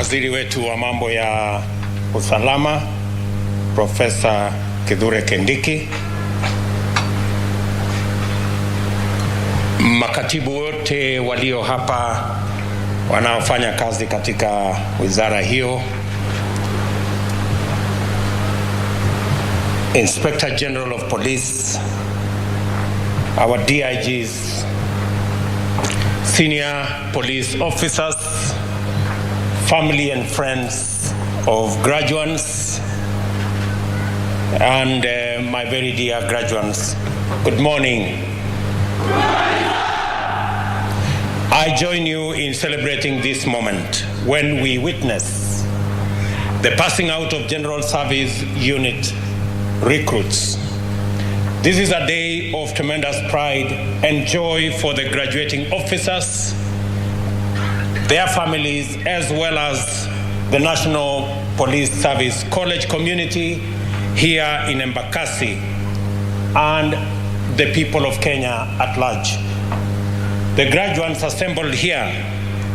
waziri wetu wa mambo ya usalama Profesa Kithure Kindiki, makatibu wote walio hapa wanaofanya kazi katika wizara hiyo, Inspector General of Police, our DIGs, senior police officers, family and friends of graduates, and my very dear graduates, good morning. I join you in celebrating this moment when we witness the passing out of General Service Unit recruits. This is a day of tremendous pride and joy for the graduating officers, their families, as well as the National Police Service College community here in Embakasi and the people of Kenya at large. The graduates assembled here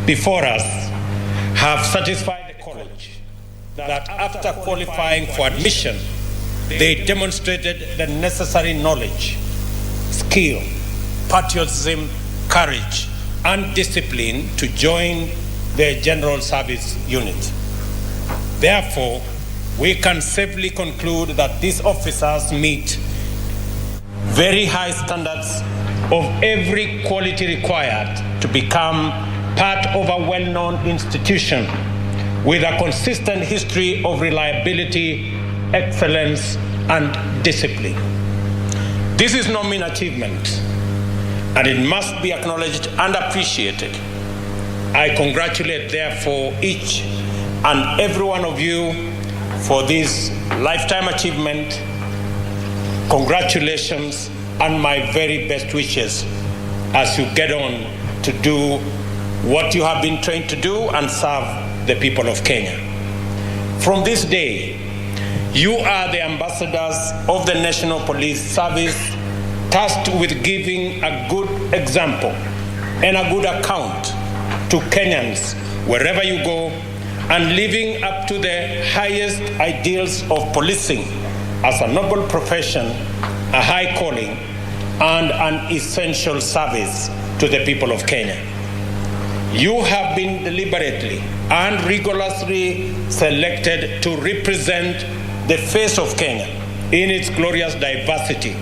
before us have satisfied the college that after qualifying for admission, they demonstrated the necessary knowledge, skill, patriotism, courage, and discipline to join the General Service Unit. Therefore, we can safely conclude that these officers meet very high standards of every quality required to become part of a well-known institution with a consistent history of reliability, excellence, and discipline. This is no mean achievement, and it must be acknowledged and appreciated. I congratulate, therefore, each and every one of you for this lifetime achievement. Congratulations and my very best wishes as you get on to do what you have been trained to do and serve the people of Kenya. From this day, you are the ambassadors of the National Police Service, tasked with giving a good example and a good account to Kenyans wherever you go, and living up to the highest ideals of policing as a noble profession, a high calling, and an essential service to the people of Kenya. You have been deliberately and rigorously selected to represent the face of Kenya in its glorious diversity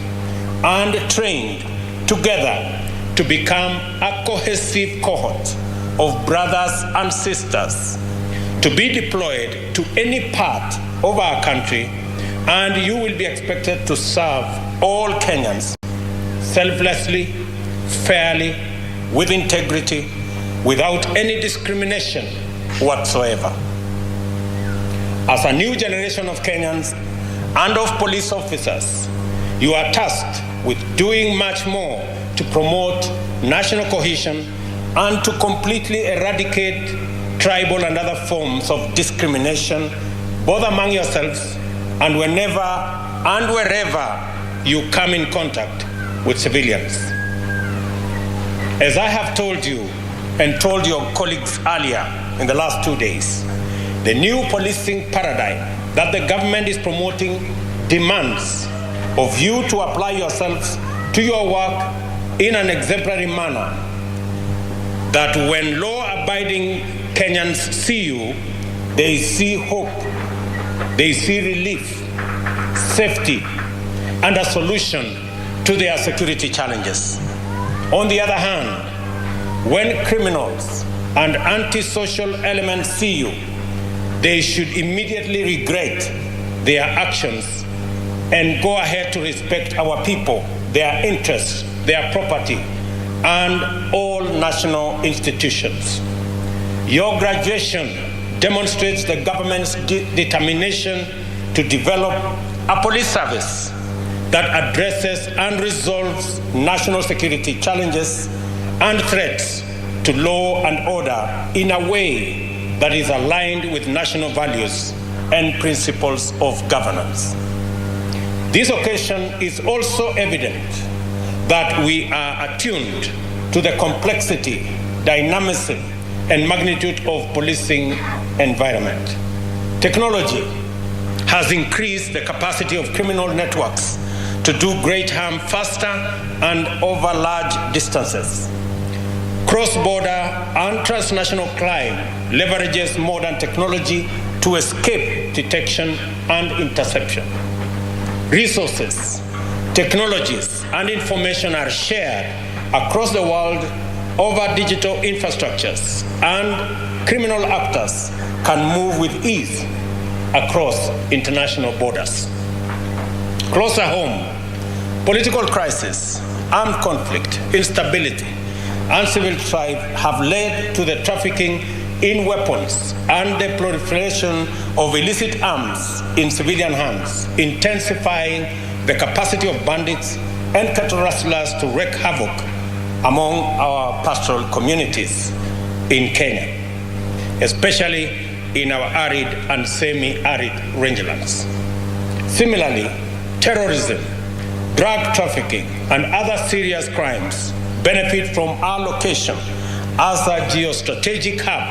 and trained together to become a cohesive cohort of brothers and sisters to be deployed to any part of our country, and you will be expected to serve all Kenyans selflessly, fairly, with integrity, without any discrimination whatsoever. As a new generation of Kenyans and of police officers, you are tasked with doing much more to promote national cohesion and to completely eradicate tribal and other forms of discrimination, both among yourselves and whenever and wherever you come in contact with civilians. As I have told you and told your colleagues earlier in the last 2 days, the new policing paradigm that the government is promoting demands of you to apply yourselves to your work in an exemplary manner, that when law-abiding Kenyans see you, they see hope, they see relief, safety, and a solution to their security challenges. On the other hand, when criminals and antisocial elements see you, they should immediately regret their actions and go ahead to respect our people, their interests, their property, and all national institutions. Your graduation demonstrates the government's determination to develop a police service that addresses and resolves national security challenges and threats to law and order in a way that is aligned with national values and principles of governance. This occasion is also evident that we are attuned to the complexity, dynamism, and magnitude of policing environment. Technology has increased the capacity of criminal networks to do great harm faster and over large distances. Cross-border and transnational crime leverages modern technology to escape detection and interception. Resources, technologies, and information are shared across the world over digital infrastructures, and criminal actors can move with ease across international borders. Closer home, political crisis, armed conflict, instability, and civil strife have led to the trafficking in weapons and the proliferation of illicit arms in civilian hands, intensifying the capacity of bandits and cattle rustlers to wreak havoc among our pastoral communities in Kenya, especially in our arid and semi-arid rangelands. Similarly, terrorism, drug trafficking, and other serious crimes benefit from our location as a geostrategic hub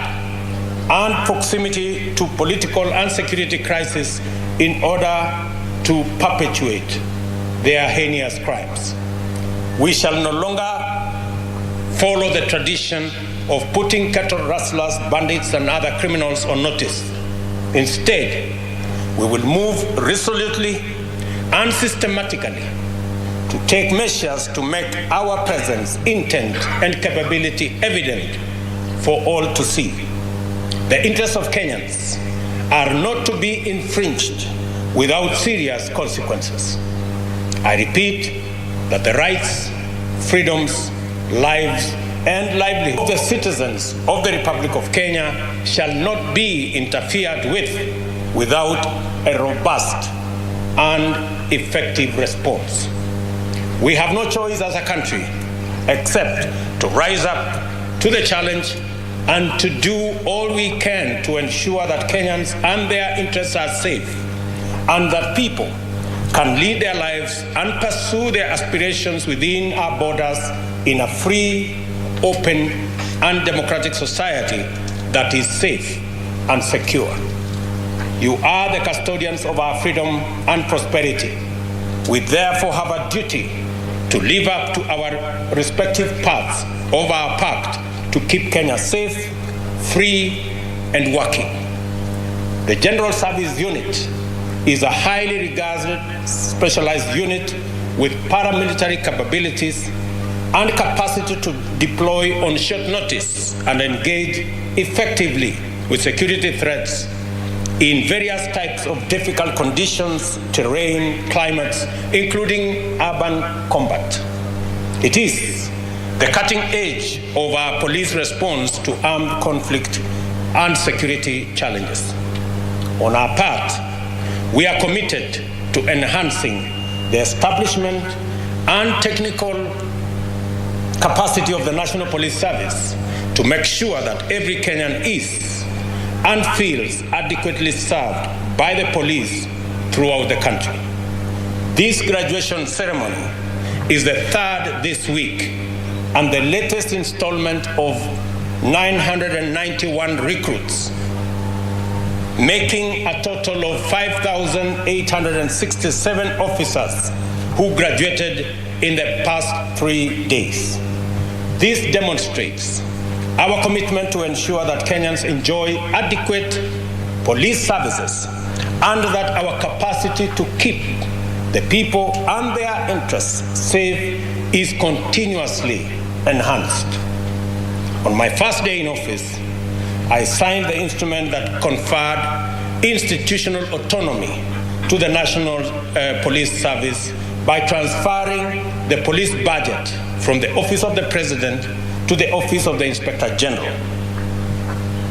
and proximity to political and security crises in order to perpetuate their heinous crimes. We shall no longer follow the tradition of putting cattle rustlers, bandits, and other criminals on notice. Instead, we will move resolutely and systematically to take measures to make our presence, intent, and capability evident for all to see. The interests of Kenyans are not to be infringed without serious consequences. I repeat that the rights, freedoms, lives, and livelihood of the citizens of the Republic of Kenya shall not be interfered with without a robust and effective response. We have no choice as a country except to rise up to the challenge and to do all we can to ensure that Kenyans and their interests are safe and that people can lead their lives and pursue their aspirations within our borders in a free, open, and democratic society that is safe and secure. You are the custodians of our freedom and prosperity. We therefore have a duty to live up to our respective parts of our pact to keep Kenya safe, free, and working. The General Service Unit is a highly regarded specialized unit with paramilitary capabilities and capacity to deploy on short notice and engage effectively with security threats in various types of difficult conditions, terrain, climates, including urban combat. It is the cutting edge of our police response to armed conflict and security challenges. On our part, we are committed to enhancing the establishment and technical capacity of the National Police Service to make sure that every Kenyan is and feels adequately served by the police throughout the country. This graduation ceremony is the third this week and the latest installment of 991 recruits, making a total of 5,867 officers who graduated in the past 3 days. This demonstrates our commitment to ensure that Kenyans enjoy adequate police services and that our capacity to keep the people and their interests safe is continuously enhanced. On my first day in office, I signed the instrument that conferred institutional autonomy to the National Police Service by transferring the police budget from the Office of the President to the Office of the Inspector General.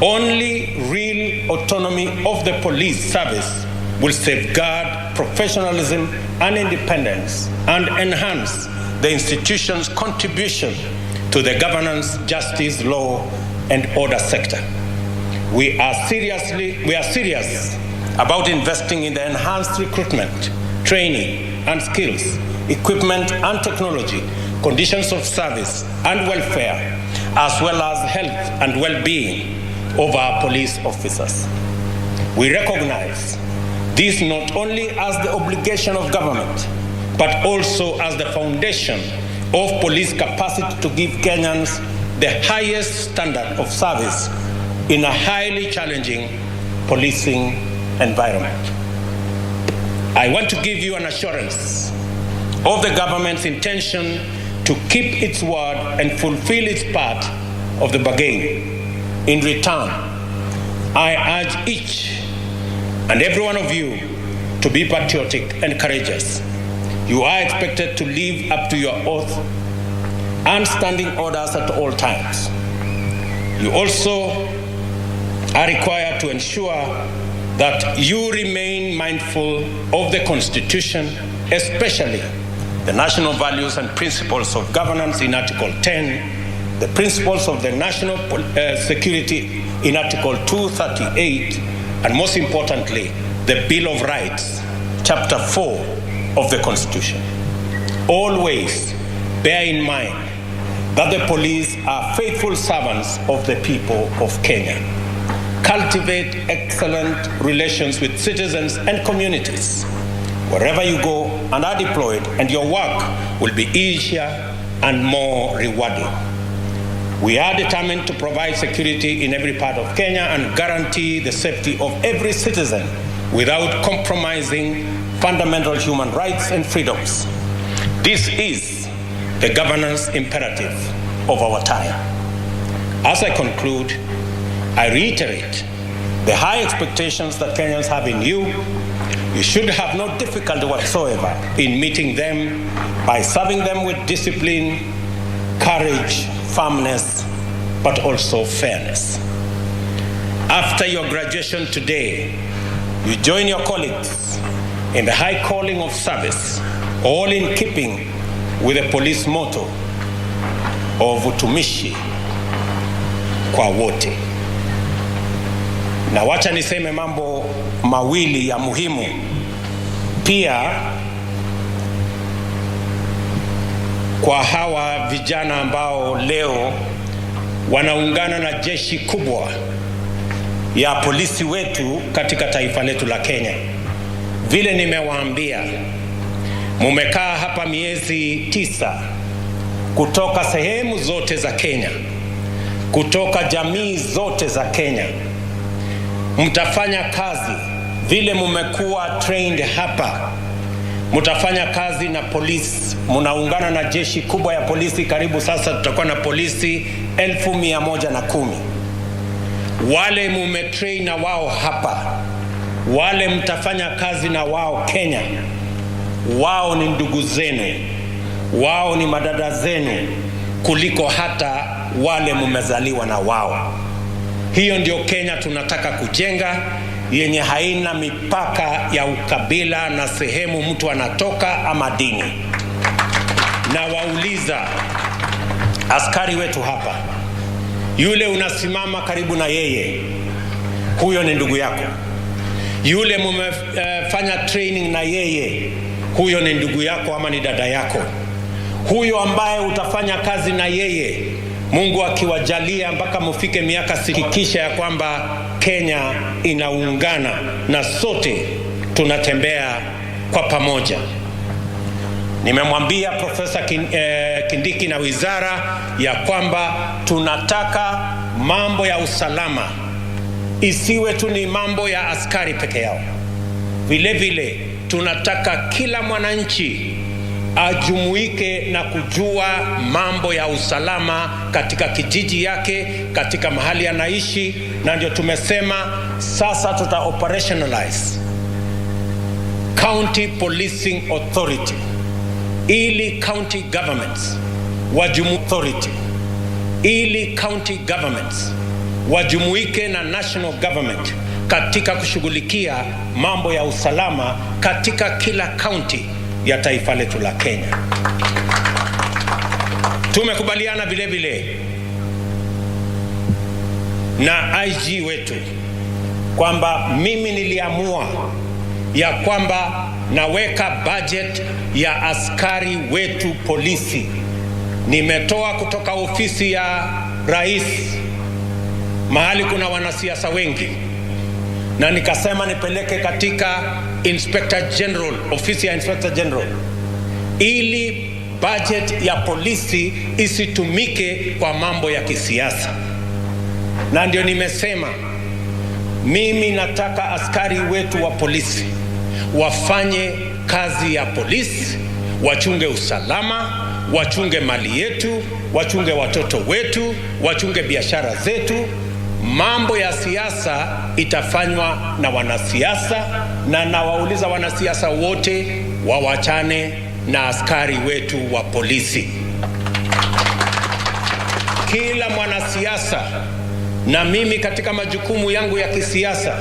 Only real autonomy of the police service will safeguard professionalism and independence and enhance the institution's contribution to the governance, justice, law, and order sector. We are serious about investing in the enhanced recruitment, training, and skills, equipment and technology, conditions of service and welfare, as well as health and well-being of our police officers. We recognize this not only as the obligation of government, but also as the foundation of police capacity to give Kenyans the highest standard of service in a highly challenging policing environment. I want to give you an assurance of the government's intention to keep its word and fulfill its part of the bargain. In return, I urge each and every one of you to be patriotic and courageous. You are expected to live up to your oath and standing orders at all times. You also are required to ensure that you remain mindful of the Constitution, especially the national values and principles of governance in Article 10, the principles of the national security in Article 238, and most importantly, the Bill of Rights, Chapter 4 of the Constitution. Always bear in mind that the police are faithful servants of the people of Kenya. Cultivate excellent relations with citizens and communities wherever you go and are deployed, and your work will be easier and more rewarding. We are determined to provide security in every part of Kenya and guarantee the safety of every citizen without compromising fundamental human rights and freedoms. This is the governance imperative of our time. As I conclude, I reiterate the high expectations that Kenyans have in you. You should have no difficulty whatsoever in meeting them by serving them with discipline, courage, firmness, but also fairness. After your graduation today, you join your colleagues in the high calling of service, all in keeping with the police motto of utumishi kwa wote. Na wacha niseme mambo mawili ya muhimu. Pia kwa hawa vijana ambao leo wanaungana na jeshi kubwa ya polisi wetu katika taifa letu la Kenya. Vile nimewaambia, mumekaa hapa miezi 9 kutoka sehemu zote za Kenya, kutoka jamii zote za Kenya. Mtafanya kazi vile mumekuwa trained hapa. Mtafanya kazi na polisi, munaungana na jeshi kubwa ya polisi. Karibu sasa tutakuwa na polisi 1110. Wale mumetrain na wao hapa, wale mtafanya kazi na wao Kenya, wao ni ndugu zenu, wao ni madada zenu kuliko hata wale mumezaliwa na wao. Hiyo ndio Kenya tunataka kujenga, yenye haina mipaka ya ukabila na sehemu mtu anatoka ama dini. Na wauliza askari wetu hapa, yule unasimama karibu na yeye, huyo ni ndugu yako. Yule mumefanya training na yeye, huyo ni ndugu yako ama ni dada yako. Huyo ambaye utafanya kazi na yeye, Mungu akiwajalia mpaka mufike miaka 60, kisha ya kwamba Kenya inaungana na sote tunatembea kwa pamoja. Nimemwambia Profesa Kindiki na wizara ya kwamba tunataka mambo ya usalama isiwe tu ni mambo ya askari peke yao. Vile vile tunataka kila mwananchi ajumuike na kujua mambo ya usalama katika kijiji yake, katika mahali anaishi. Na ndio tumesema sasa tuta operationalize County Policing Authority, ili county governments wajumuike na national government katika kushughulikia mambo ya usalama katika kila county ya taifa letu la Kenya. Tumekubaliana vile vile na IG wetu kwamba mimi niliamua ya kwamba naweka budget ya askari wetu polisi. Nimetoa kutoka ofisi ya rais mahali kuna wanasiasa wengi, na nikasema nipeleke katika Inspector General, ofisi ya Inspector General, ili budget ya polisi isitumike kwa mambo ya kisiasa. Na ndio nimesema mimi nataka askari wetu wa polisi wafanye kazi ya polisi, wachunge usalama, wachunge mali yetu, wachunge watoto wetu, wachunge biashara zetu. Mambo ya siasa itafanywa na wanasiasa, na nawauliza wanasiasa wote wawachane na askari wetu wa polisi. Kila mwanasiasa na mimi katika majukumu yangu ya kisiasa,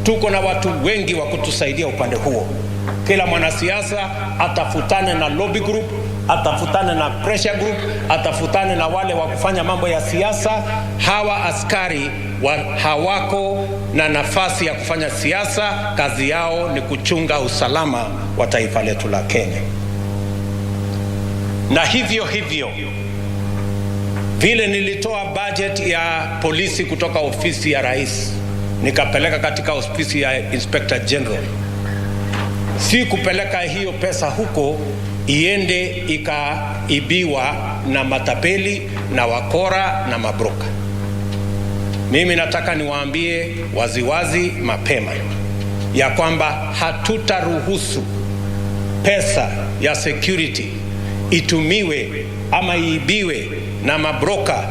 tuko na watu wengi wa kutusaidia upande huo. Kila mwanasiasa atafutane na lobby group, atafutane na pressure group, atafutane na wale wa kufanya mambo ya siasa. Hawa askari hawako na nafasi ya kufanya siasa, kazi yao ni kuchunga usalama wa taifa letu la Kenya. Na hivyo vile nilitoa budget ya polisi kutoka ofisi ya rais nikapeleka katika ofisi ya Inspector General, si kupeleka hiyo pesa huko iende ikaibiwa na matapeli na wakora na mabroka. Mimi nataka niwaambie waziwazi mapema ya kwamba hatutaruhusu pesa ya security itumiwe ama iibiwe na mabroka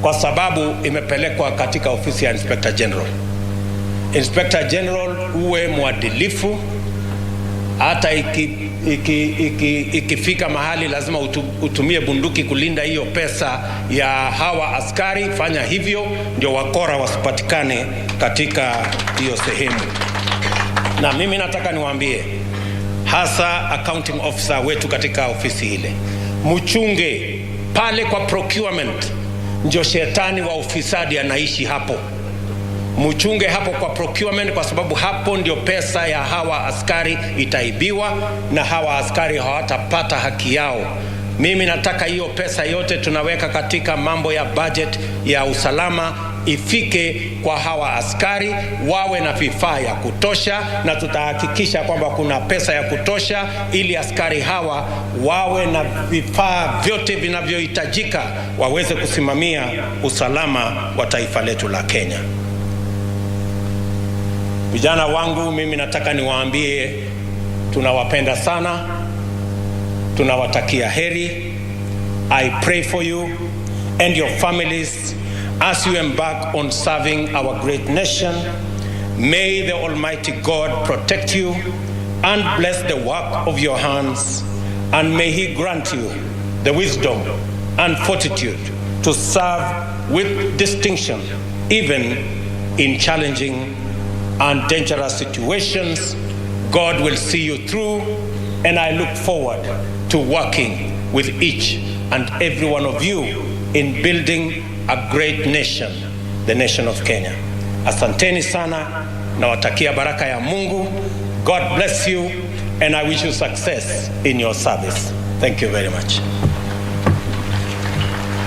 kwa sababu imepelekwa katika ofisi ya Inspector General. Inspector General, uwe mwadilifu. Hata ikifika mahali lazima utumie bunduki kulinda hiyo pesa ya hawa askari, fanya hivyo ndio wakora wasipatikane katika hiyo sehemu. Na mimi nataka niwaambie hasa accounting officer wetu katika ofisi ile, mchunge pale kwa procurement, ndio shetani wa ufisadi anaishi hapo. Mchunge hapo kwa procurement, kwa sababu hapo ndio pesa ya hawa askari itaibiwa na hawa askari hawatapata haki yao. Mimi nataka hiyo pesa yote tunaweka katika mambo ya budget ya usalama ifike kwa hawa askari, wawe na vifaa ya kutosha, na tutahakikisha kwamba kuna pesa ya kutosha ili askari hawa wawe na vifaa vyote vinavyohitajika waweze kusimamia usalama wa taifa letu la Kenya. Vijana wangu, mimi nataka niwaambie tunawapenda sana, tunawatakia heri. I pray for you and your families as you embark on serving our great nation. May the Almighty God protect you and bless the work of your hands, and may He grant you the wisdom and fortitude to serve with distinction even in challenging and dangerous situations. God will see you through, and I look forward to working with each and every one of you in building a great nation, the nation of Kenya. Asanteni sana, nawatakia baraka ya Mungu. God bless you, and I wish you success in your service. Thank you very much.